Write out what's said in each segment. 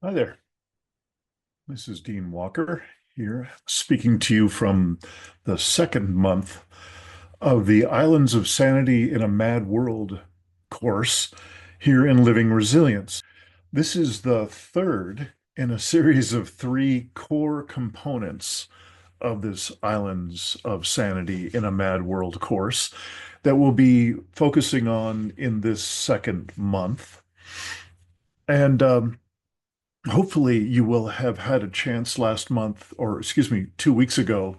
Hi there. This is Dean Walker here, speaking to you from the second month of the Islands of Sanity in a Mad World course here in Living Resilience. This is the third in a series of three core components of this Islands of Sanity in a Mad World course that we'll be focusing on in this second month. And hopefully you will have had a chance last month, or excuse me, 2 weeks ago,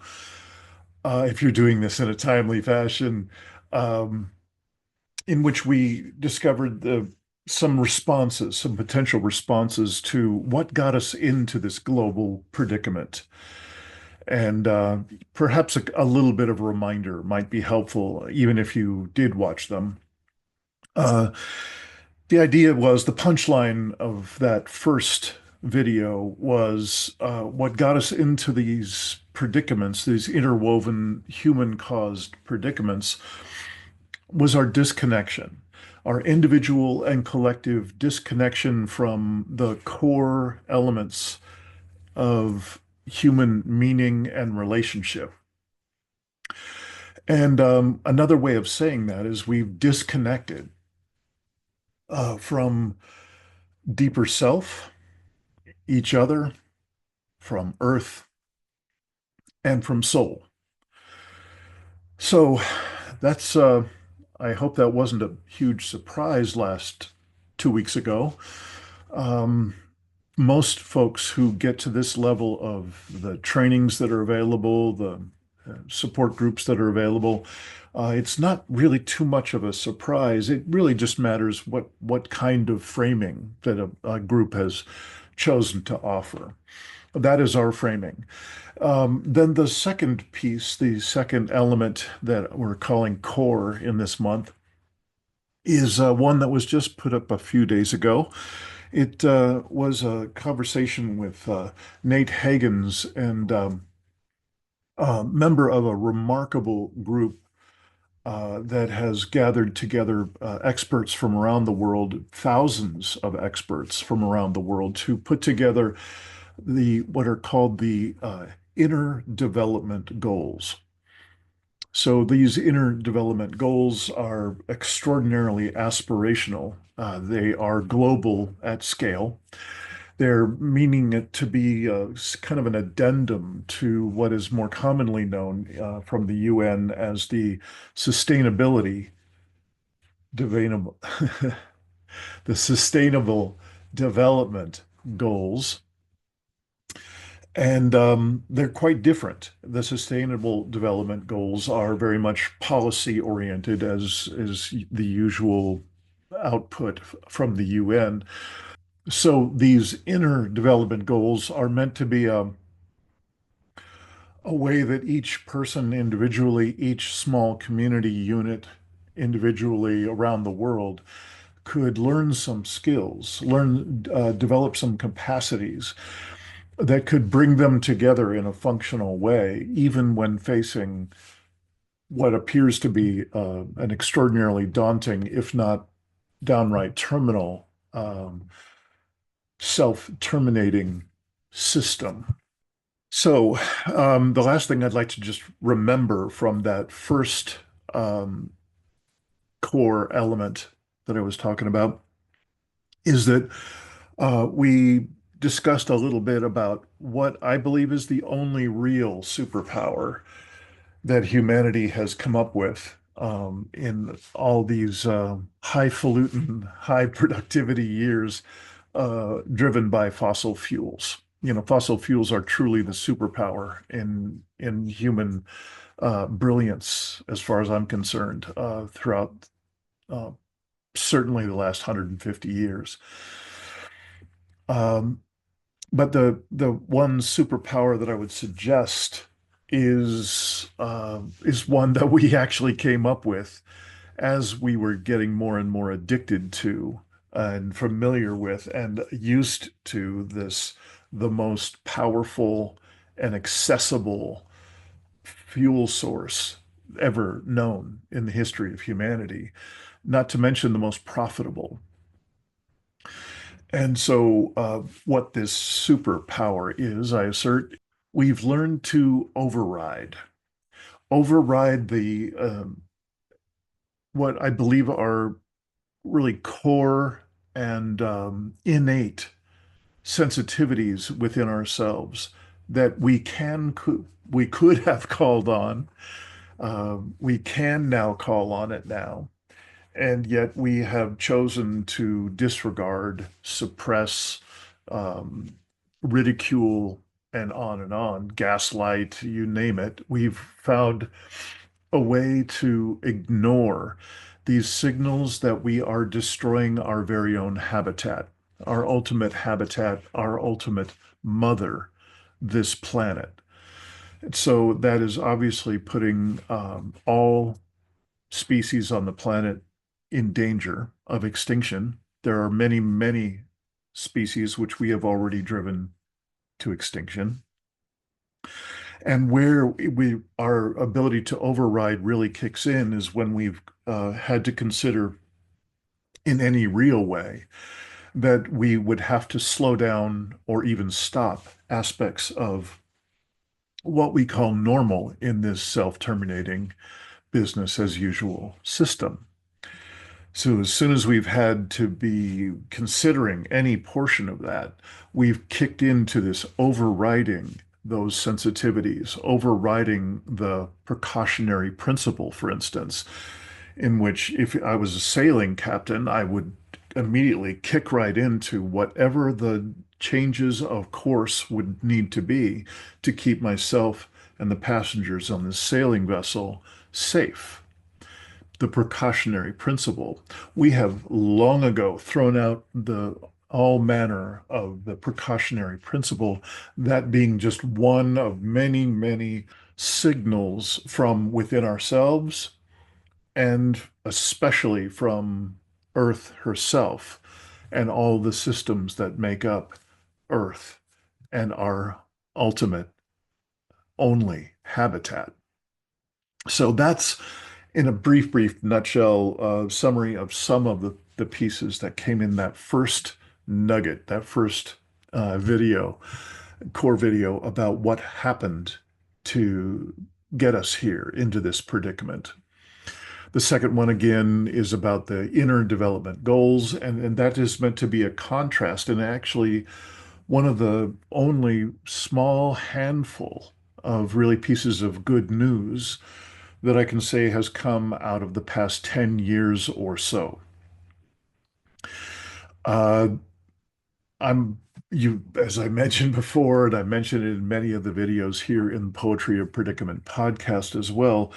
if you're doing this in a timely fashion, um, in which we discovered some potential responses to what got us into this global predicament. And perhaps a little bit of a reminder might be helpful, even if you did watch them. Uh, the idea was the punchline of that first video was what got us into these predicaments, these interwoven human-caused predicaments, was our disconnection, our individual and collective disconnection from the core elements of human meaning and relationship. And another way of saying that is we've disconnected from deeper self, each other, from earth, and from soul. So that's, I hope that wasn't a huge surprise last 2 weeks ago. Um, Most folks who get to this level of the trainings that are available, the support groups that are available, it's not really too much of a surprise. It really just matters what kind of framing that a group has chosen to offer. That is our framing. Then the second piece, the second element that we're calling core in this month, is one that was just put up a few days ago. It was a conversation with Nate Hagens and a member of a remarkable group that has gathered together experts from around the world, thousands of experts from around the world, to put together the what are called the inner development goals. So these inner development goals are extraordinarily aspirational. They are global at scale. They're meaning it to be kind of an addendum to what is more commonly known from the UN as the sustainability development, the sustainable development goals. And they're quite different. The Sustainable Development Goals are very much policy oriented, as is the usual output from the UN. So these inner development goals are meant to be a way that each person individually, each small community unit individually around the world could learn some skills, develop some capacities that could bring them together in a functional way, even when facing what appears to be an extraordinarily daunting, if not downright terminal, self-terminating system. So, the last thing I'd like to just remember from that first um, core element that I was talking about is that we discussed a little bit about what I believe is the only real superpower that humanity has come up with in all these highfalutin, high productivity years driven by fossil fuels. You know, fossil fuels are truly the superpower in human brilliance, as far as I'm concerned, throughout uh, certainly the last 150 years. Um, but the one superpower that I would suggest is one that we actually came up with as we were getting more and more addicted to and familiar with and used to this, the most powerful and accessible fuel source ever known in the history of humanity, not to mention the most profitable. And so, what this superpower is, I assert, we've learned to override the what I believe are really core and innate sensitivities within ourselves that we could have called on. We can now call on it now, and yet we have chosen to disregard, suppress, um, ridicule, and on, gaslight, you name it. We've found a way to ignore these signals that we are destroying our very own habitat, our ultimate mother, this planet. So that is obviously putting all species on the planet in danger of extinction. There are many, many species which we have already driven to extinction. And where our ability to override really kicks in is when we've had to consider in any real way that we would have to slow down or even stop aspects of what we call normal in this self-terminating business as usual system. So as soon as we've had to be considering any portion of that, we've kicked into this overriding those sensitivities, overriding the precautionary principle, for instance, in which if I was a sailing captain, I would immediately kick right into whatever the changes of course would need to be to keep myself and the passengers on this sailing vessel safe. The precautionary principle. We have long ago thrown out the all manner of the precautionary principle, that being just one of many, many signals from within ourselves and especially from Earth herself and all the systems that make up Earth and our ultimate only habitat. So that's in a brief nutshell, summary of some of the pieces that came in that first nugget, that first video, core video about what happened to get us here into this predicament. The second one, again, is about the inner development goals, and that is meant to be a contrast and actually one of the only small handful of really pieces of good news that I can say has come out of the past 10 years or so. Uh, I'm as I mentioned before, and I mentioned it in many of the videos here in Poetry of Predicament podcast as well.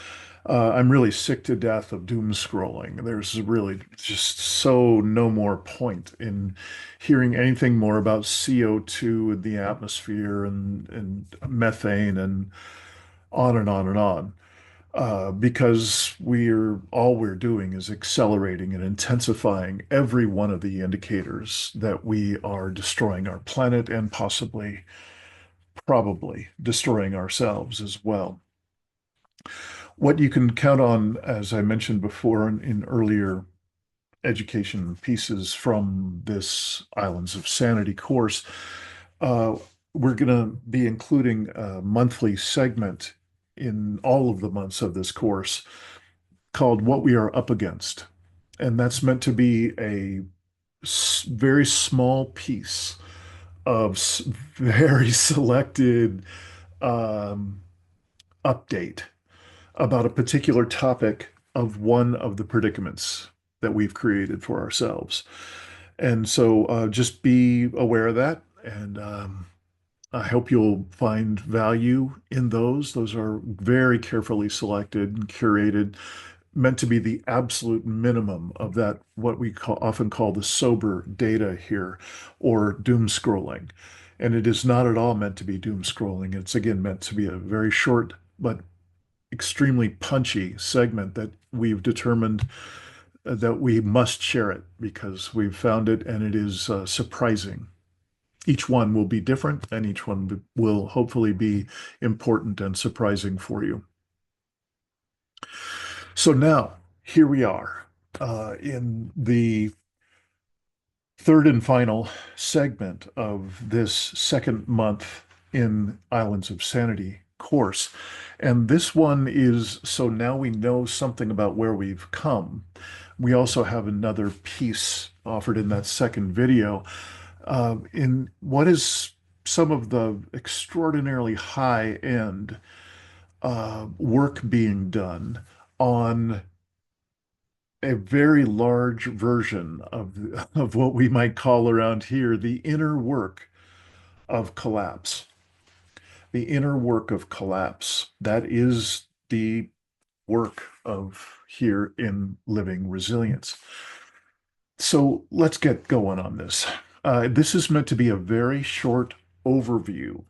I'm really sick to death of doom scrolling. There's really just so no more point in hearing anything more about CO2 in the atmosphere and methane and on and on and on. Because we're doing is accelerating and intensifying every one of the indicators that we are destroying our planet and possibly, probably destroying ourselves as well. What you can count on, as I mentioned before in earlier education pieces from this Islands of Sanity course, uh, we're going to be including a monthly segment in all of the months of this course called What We Are Up Against. And that's meant to be a very small piece of very selected um, update about a particular topic of one of the predicaments that we've created for ourselves. And so just be aware of that. And I hope you'll find value in those. Those are very carefully selected and curated, meant to be the absolute minimum of that, what we often call the sober data here, or doom scrolling. And it is not at all meant to be doom scrolling. It's again meant to be a very short but extremely punchy segment that we've determined that we must share it because we've found it and it is surprising. Each one will be different and each one will hopefully be important and surprising for you. So now, here we are in the third and final segment of this second month in Islands of Sanity course. And this one is so now we know something about where we've come. We also have another piece offered in that second video in what is some of the extraordinarily high end work being done on a very large version of what we might call around here the inner work of collapse. The inner work of collapse. That is the work of here in Living Resilience. So let's get going on this. This is meant to be a very short overview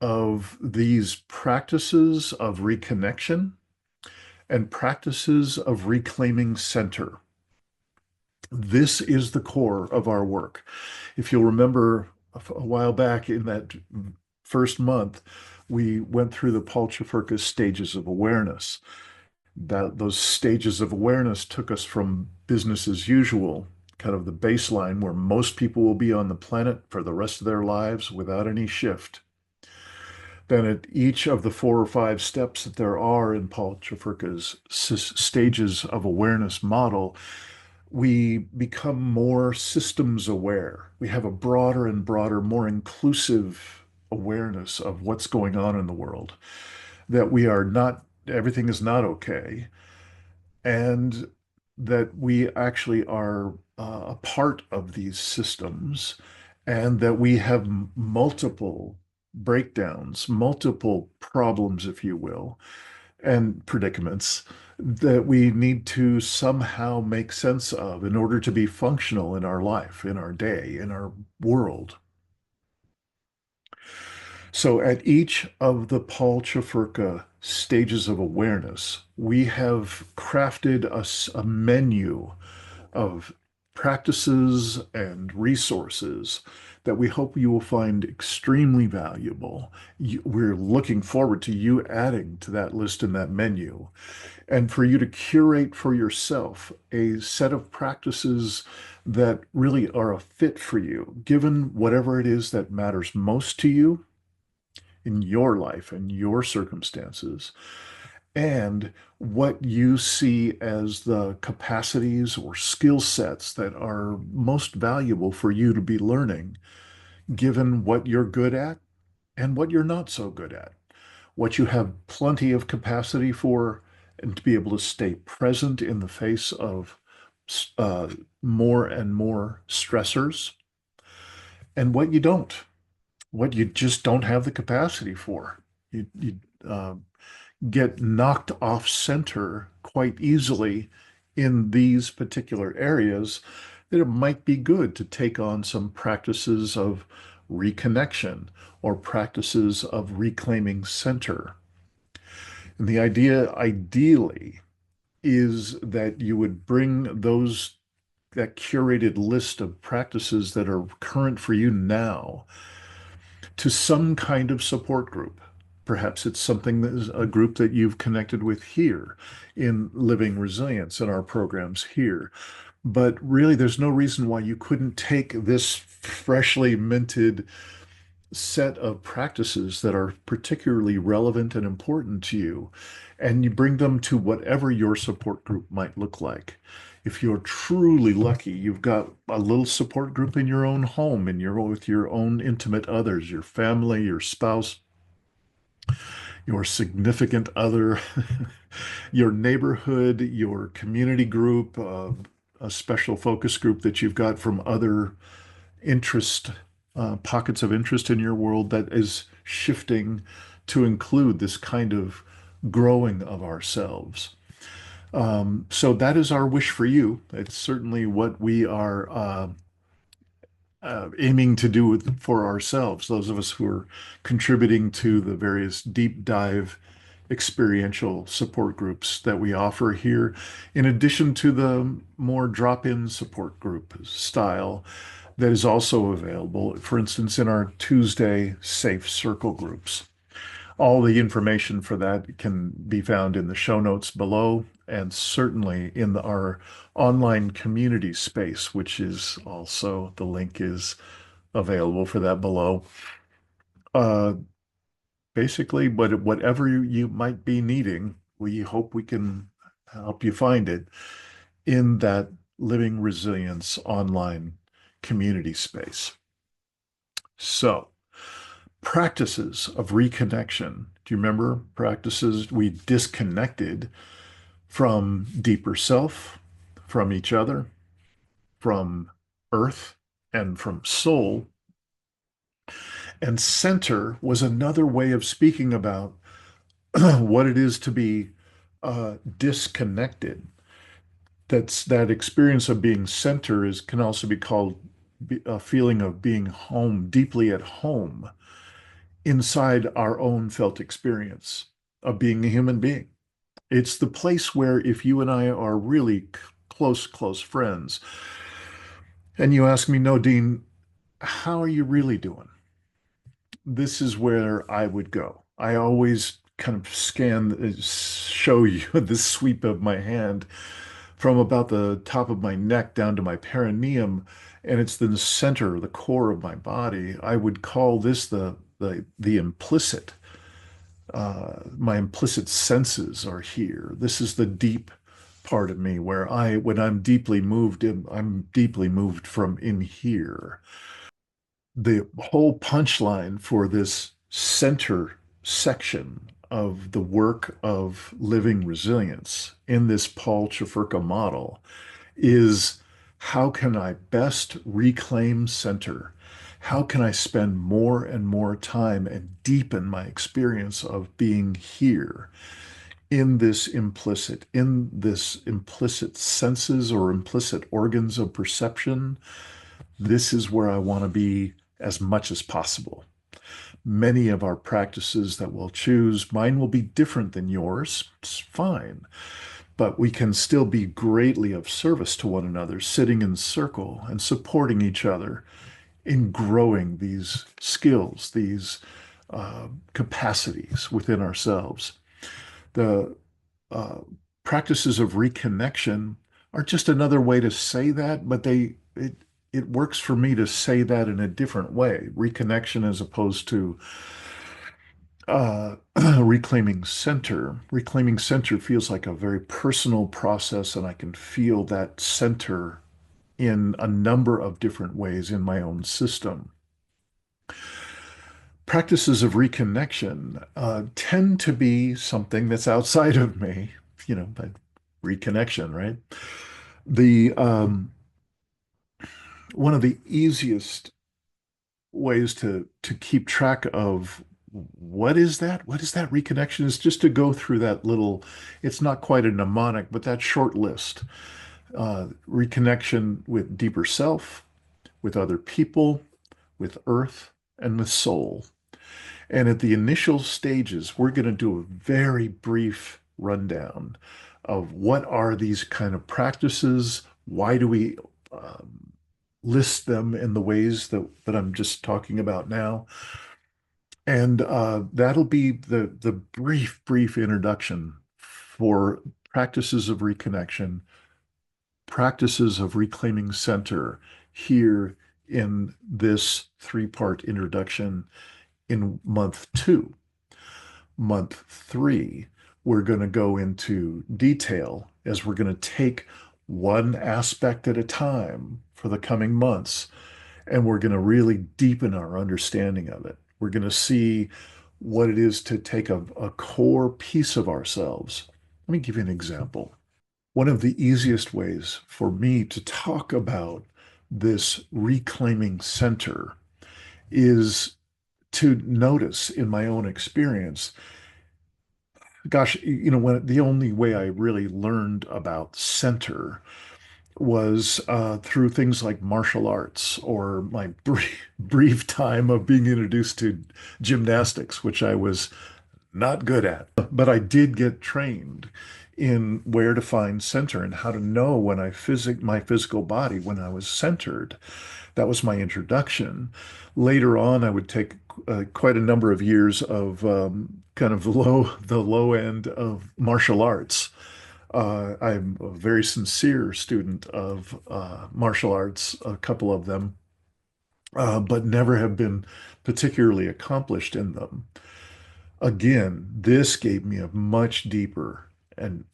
of these practices of reconnection and practices of reclaiming center. This is the core of our work. If you'll remember a while back in that first month, we went through the Paul Chafurka's stages of awareness. Those stages of awareness took us from business as usual, kind of the baseline where most people will be on the planet for the rest of their lives without any shift. Then at each of the 4 or 5 steps that there are in Paul Chafurka's stages of awareness model, we become more systems aware. We have a broader and broader, more inclusive awareness of what's going on in the world, that we are not, everything is not okay, and that we actually are a part of these systems, and that we have multiple breakdowns, multiple problems, if you will, and predicaments that we need to somehow make sense of in order to be functional in our life, in our day, in our world. So at each of the Paul Chafurka stages of awareness, we have crafted a menu of practices and resources that we hope you will find extremely valuable. We're looking forward to you adding to that list in that menu, and for you to curate for yourself a set of practices that really are a fit for you, given whatever it is that matters most to you in your life and your circumstances, and what you see as the capacities or skill sets that are most valuable for you to be learning, given what you're good at and what you're not so good at, what you have plenty of capacity for, and to be able to stay present in the face of uh, more and more stressors, and what you don't, what you just don't have the capacity for. You get knocked off center quite easily in these particular areas, that it might be good to take on some practices of reconnection or practices of reclaiming center. And the idea, ideally, is that you would bring that curated list of practices that are current for you now to some kind of support group. Perhaps it's something that is a group that you've connected with here in Living Resilience in our programs here. But really, there's no reason why you couldn't take this freshly minted set of practices that are particularly relevant and important to you, and you bring them to whatever your support group might look like. If you're truly lucky, you've got a little support group in your own home, and you're with your own intimate others, your family, your spouse, your significant other, your neighborhood, your community group, a special focus group that you've got from other interest, pockets of interest in your world that is shifting to include this kind of growing of ourselves. So that is our wish for you. It's certainly what we are aiming to do for ourselves, those of us who are contributing to the various deep dive experiential support groups that we offer here, in addition to the more drop-in support group style that is also available, for instance, in our Tuesday Safe Circle groups. All the information for that can be found in the show notes below, and certainly in our online community space, which is also, the link is available for that below. Uh, Basically, whatever you might be needing, we hope we can help you find it in that Living Resilience online community space. So, practices of reconnection. Do you remember practices we disconnected from deeper self, from each other, from earth, and from soul? And center was another way of speaking about what it is to be disconnected. That experience of being center is can also be called a feeling of being home, deeply at home inside our own felt experience of being a human being. It's the place where if you and I are really close friends, and you ask me, no, Dean, how are you really doing? This is where I would go. I always kind of show you this sweep of my hand from about the top of my neck down to my perineum, and it's the center, the core of my body. I would call this the implicit. My implicit senses are here. This is the deep part of me where when I'm deeply moved, I'm deeply moved from in here. The whole punchline for this center section of the work of living resilience in this Paul Chafurka model is, how can I best reclaim center? How can I spend more and more time and deepen my experience of being here in this implicit senses or implicit organs of perception? This is where I want to be as much as possible. Many of our practices that we'll choose, mine will be different than yours. It's fine, but we can still be greatly of service to one another, sitting in circle and supporting each other in growing these skills, these capacities within ourselves. The uh, practices of reconnection are just another way to say that, but it works for me to say that in a different way. Reconnection as opposed to reclaiming center. Reclaiming center feels like a very personal process, and I can feel that center in a number of different ways in my own system. Practices of reconnection tend to be something that's outside of me, but reconnection, right? The One of the easiest ways to keep track of what is that reconnection is just to go through that little, it's not quite a mnemonic, but that short list. Reconnection with deeper self, with other people, with earth, and with soul. And at the initial stages, we're going to do a very brief rundown of what are these kind of practices, why do we list them in the ways that I'm just talking about now. And that'll be the brief introduction for practices of reconnection, practices of reclaiming center here in this three-part introduction in month 2. Month 3, we're going to go into detail as we're going to take one aspect at a time for the coming months, and we're going to really deepen our understanding of it. We're going to see what it is to take a core piece of ourselves. Let me give you an example. One of the easiest ways for me to talk about this reclaiming center is to notice in my own experience. Gosh, when the only way I really learned about center was through things like martial arts or my brief time of being introduced to gymnastics, which I was not good at. But I did get trained in where to find center and how to know when my physical body, when I was centered. That was my introduction. Later on, I would take quite a number of years of kind of the low end of martial arts. I'm a very sincere student of martial arts, a couple of them, but never have been particularly accomplished in them. Again, this gave me a much deeper and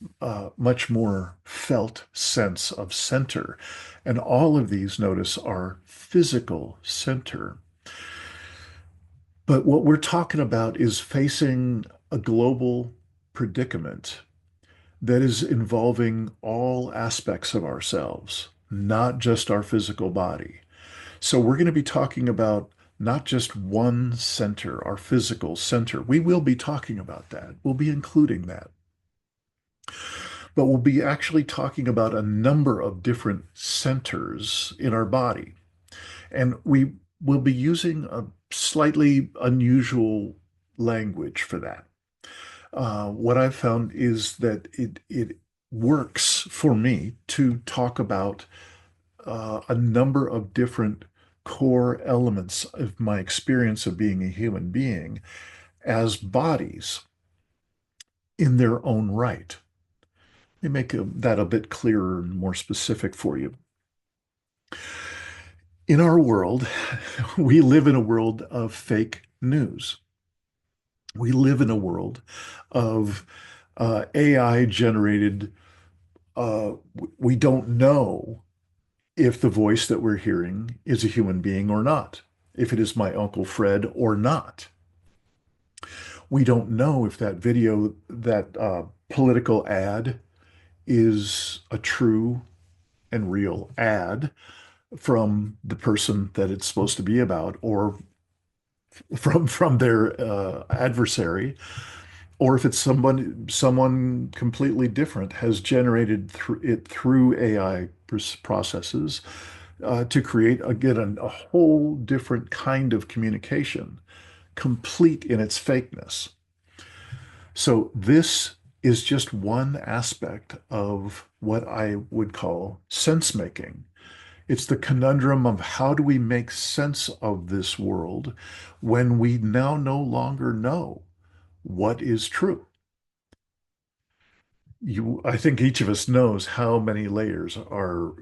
much more felt sense of center. And all of these, notice, are physical center. But what we're talking about is facing a global predicament that is involving all aspects of ourselves, not just our physical body. So we're going to be talking about not just one center, our physical center. We will be talking about that. We'll be including that. But we'll be actually talking about a number of different centers in our body. And we will be using a slightly unusual language for that. What I've found is that it works for me to talk about a number of different core elements of my experience of being a human being as bodies in their own right. Let me make that a bit clearer and more specific for you. In our world, we live in a world of fake news. We live in a world of AI generated, uh, we don't know if the voice that we're hearing is a human being or not, if it is my Uncle Fred or not. We don't know if that video, that political ad is a true and real ad from the person that it's supposed to be about or from their adversary, or if it's someone completely different has generated it through AI processes to create again a whole different kind of communication, complete in its fakeness. So this is just one aspect of what I would call sense making. It's the conundrum of how do we make sense of this world when we now no longer know what is true. I think each of us knows how many layers are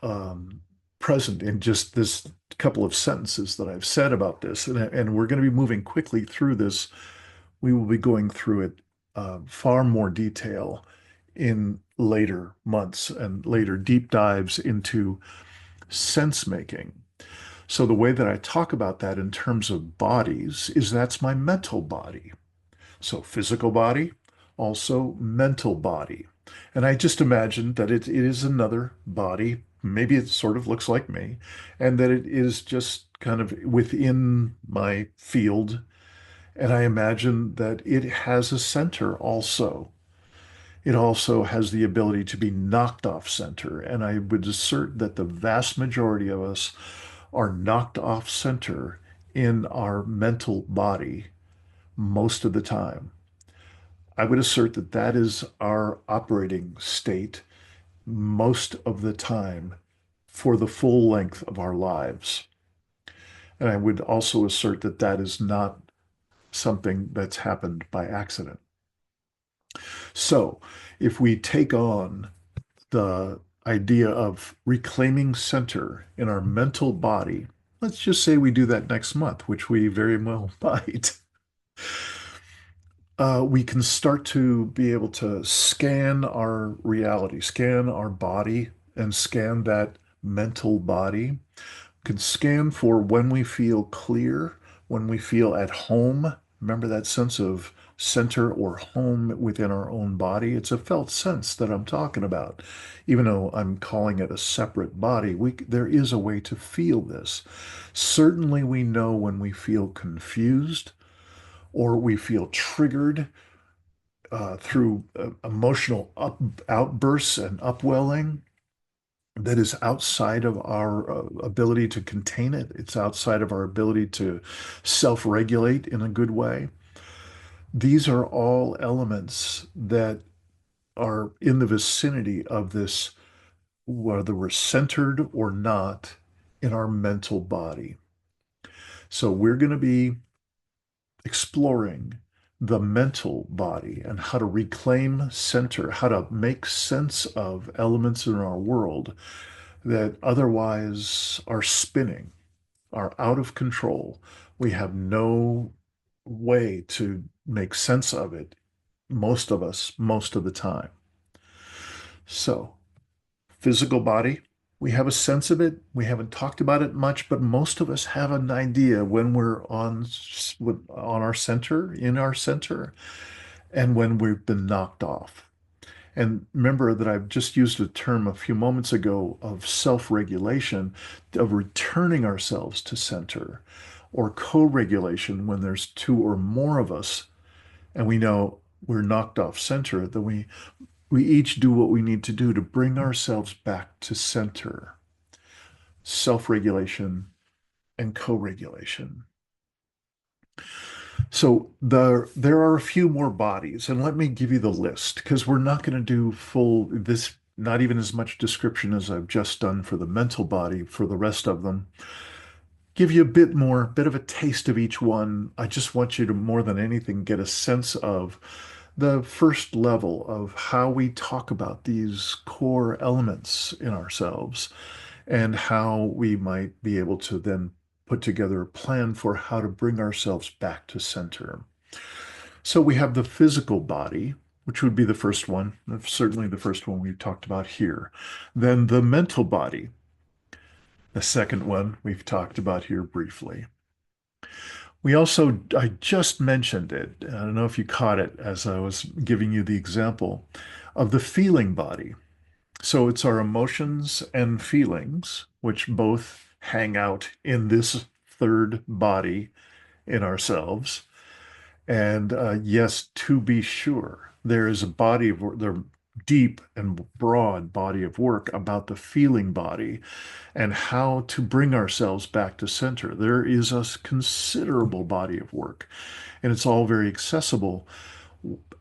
um, present in just this couple of sentences that I've said about this, and we're going to be moving quickly through this. We will be going through it far more detail in later months and later deep dives into sense making. So the way that I talk about that in terms of bodies is that's my mental body. So physical body, also mental body. And I just imagine that it is another body. Maybe it sort of looks like me, and that it is just kind of within my field. And I imagine that it has a center also. It also has the ability to be knocked off center. And I would assert that the vast majority of us are knocked off center in our mental body most of the time. I would assert that that is our operating state most of the time for the full length of our lives. And I would also assert that that is not something that's happened by accident. So if we take on the idea of reclaiming center in our mental body, let's just say we do that next month, which we very well might. We can start to be able to scan our reality, scan our body, and scan that mental body. We can scan for when we feel clear, when we feel at home. Remember that sense of center or home within our own body? It's a felt sense that I'm talking about. Even though I'm calling it a separate body, there is a way to feel this. Certainly, we know when we feel confused or we feel triggered through emotional outbursts and upwelling that is outside of our ability to contain it. It's outside of our ability to self-regulate in a good way. These are all elements that are in the vicinity of this, whether we're centered or not, in our mental body. So we're going to be exploring the mental body and how to reclaim center, how to make sense of elements in our world that otherwise are spinning, are out of control. We have no way to make sense of it, most of us, most of the time. So, physical body, we have a sense of it. We haven't talked about it much, but most of us have an idea when we're on our center, in our center, and when we've been knocked off. And remember that I've just used a term a few moments ago of self-regulation, of returning ourselves to center, or co-regulation when there's two or more of us, and we know we're knocked off center, then we each do what we need to do to bring ourselves back to center, self-regulation and co-regulation. So there are a few more bodies, and let me give you the list because we're not going to do full this, not even as much description as I've just done for the mental body for the rest of them. Give you a bit more, bit of a taste of each one. I just want you to more than anything get a sense of the first level of how we talk about these core elements in ourselves and how we might be able to then put together a plan for how to bring ourselves back to center. So we have the physical body, which would be the first one, certainly the first one we've talked about here. Then the mental body, the second one we've talked about here briefly. We also, I just mentioned it. I don't know if you caught it as I was giving you the example of the feeling body. So it's our emotions and feelings, which both hang out in this third body in ourselves. And yes, to be sure, there is a body of work, there deep and broad body of work about the feeling body and how to bring ourselves back to center. There is a considerable body of work, and it's all very accessible.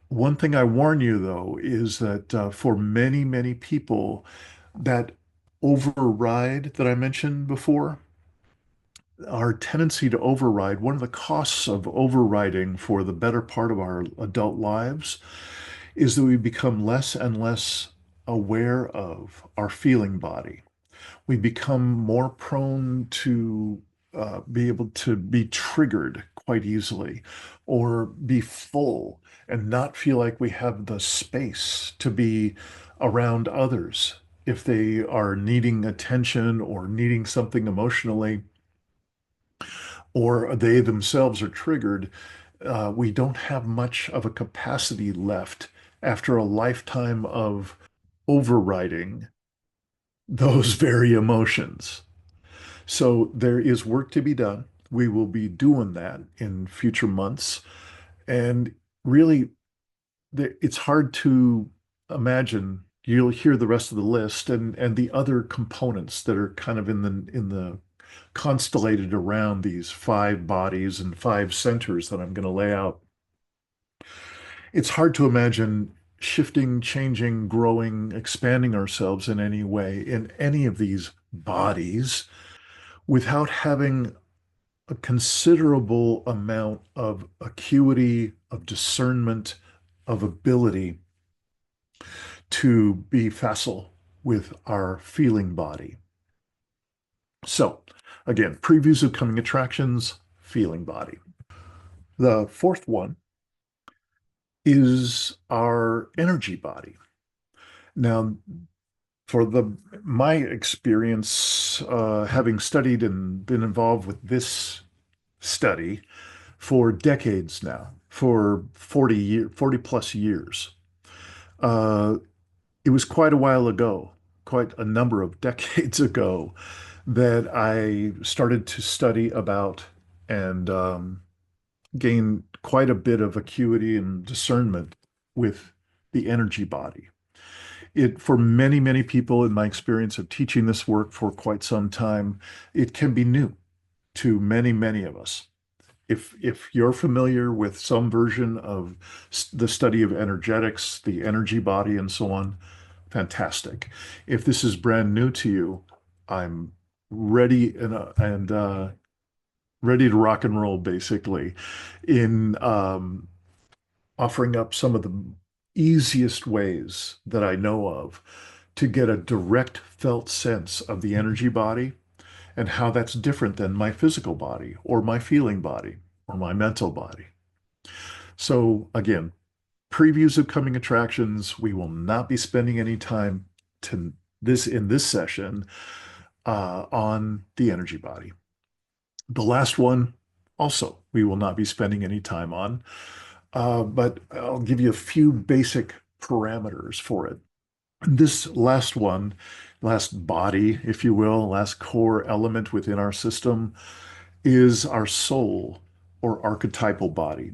One thing I warn you, though, is that for many, many people, that override that I mentioned before, our tendency to override, one of the costs of overriding for the better part of our adult lives is that we become less and less aware of our feeling body. We become more prone to be able to be triggered quite easily or be full and not feel like we have the space to be around others if they are needing attention or needing something emotionally or they themselves are triggered. We don't have much of a capacity left after a lifetime of overriding those very emotions. So there is work to be done. We will be doing that in future months. And really, it's hard to imagine. You'll hear the rest of the list and the other components that are kind of in the constellated around these five bodies and five centers that I'm going to lay out. It's hard to imagine shifting, changing, growing, expanding ourselves in any way in any of these bodies without having a considerable amount of acuity, of discernment, of ability to be facile with our feeling body. So, again, previews of coming attractions, feeling body. The fourth one is our energy body. Now, for my experience, having studied and been involved with this study for decades now, for 40 plus years. It was quite a while ago, quite a number of decades ago, that I started to study about and gain quite a bit of acuity and discernment with the energy body. It, for many, many people in my experience of teaching this work for quite some time, it can be new to many, many of us. If you're familiar with some version of the study of energetics, the energy body, and so on, fantastic. If this is brand new to you, I'm ready and ready to rock and roll, basically, in offering up some of the easiest ways that I know of to get a direct felt sense of the energy body and how that's different than my physical body or my feeling body or my mental body. So, again, previews of coming attractions. We will not be spending any time to this in this session on the energy body. The last one, also, we will not be spending any time on, but I'll give you a few basic parameters for it. This last one, last body, if you will, last core element within our system is our soul or archetypal body.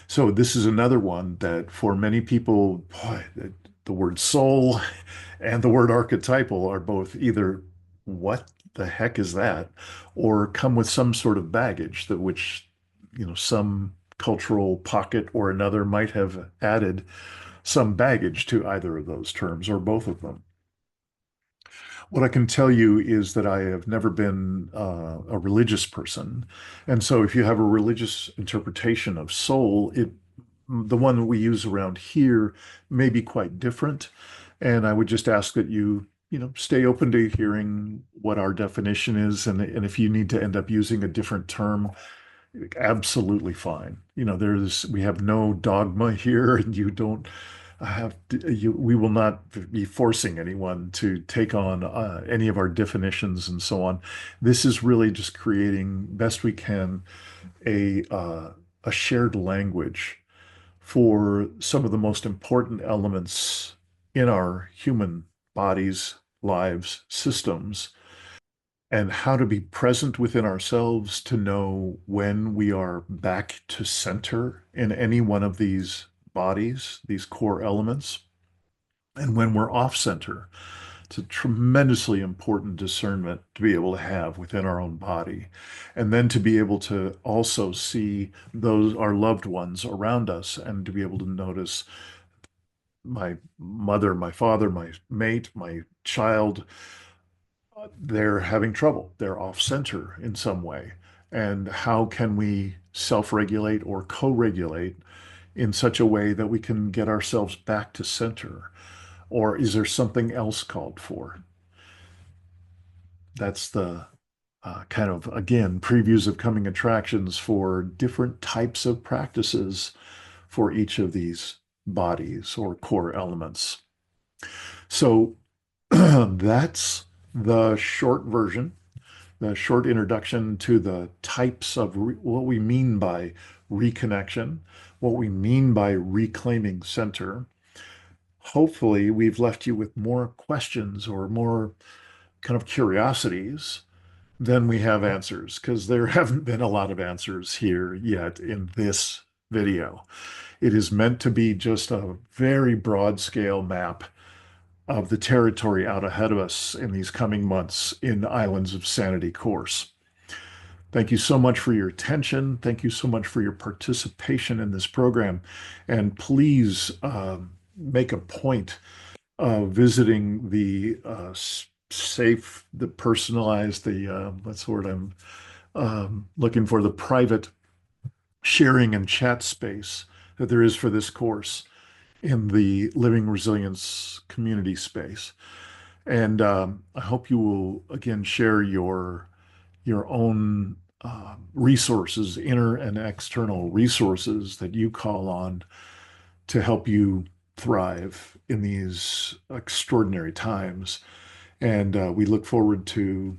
So this is another one that for many people, boy, the word soul and the word archetypal are both either what the heck is that, or come with some sort of baggage that which, some cultural pocket or another might have added some baggage to either of those terms or both of them. What I can tell you is that I have never been a religious person. And so if you have a religious interpretation of soul, the one that we use around here may be quite different. And I would just ask that you stay open to hearing what our definition is. And if you need to end up using a different term, absolutely fine. We have no dogma here, and you don't we will not be forcing anyone to take on any of our definitions and so on. This is really just creating, best we can, a shared language for some of the most important elements in our human bodies, lives, systems, and how to be present within ourselves to know when we are back to center in any one of these bodies, these core elements, and when we're off center. It's a tremendously important discernment to be able to have within our own body. And then to be able to also see our loved ones around us and to be able to notice my mother, my father, my mate, my child, they're having trouble. They're off center in some way. And how can we self-regulate or co-regulate in such a way that we can get ourselves back to center? Or is there something else called for? That's the kind of, again, previews of coming attractions for different types of practices for each of these bodies or core elements. So that's the short version, the short introduction to the types of what we mean by reconnection, what we mean by reclaiming center. Hopefully, we've left you with more questions or more kind of curiosities than we have answers, because there haven't been a lot of answers here yet in this video. It is meant to be just a very broad scale map of the territory out ahead of us in these coming months in Islands of Sanity course. Thank you so much for your attention. Thank you so much for your participation in this program. And please make a point of visiting the safe, the personalized, what's the word I'm looking for, the private sharing and chat space that there is for this course in the Living Resilience community space. And I hope you will again share your own resources, inner and external resources that you call on to help you thrive in these extraordinary times. And we look forward to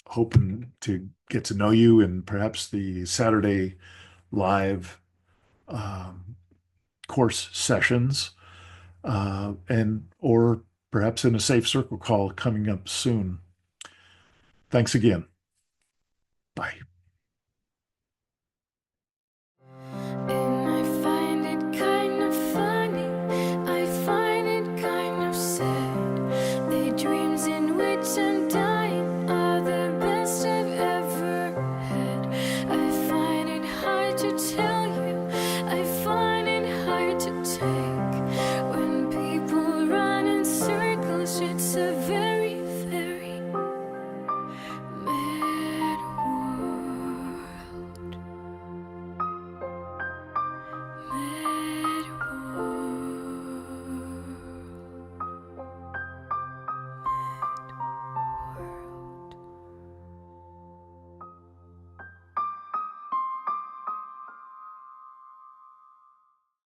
hoping to get to know you in perhaps the Saturday live um, course sessions, and or perhaps in a safe circle call coming up soon. Thanks again. Bye.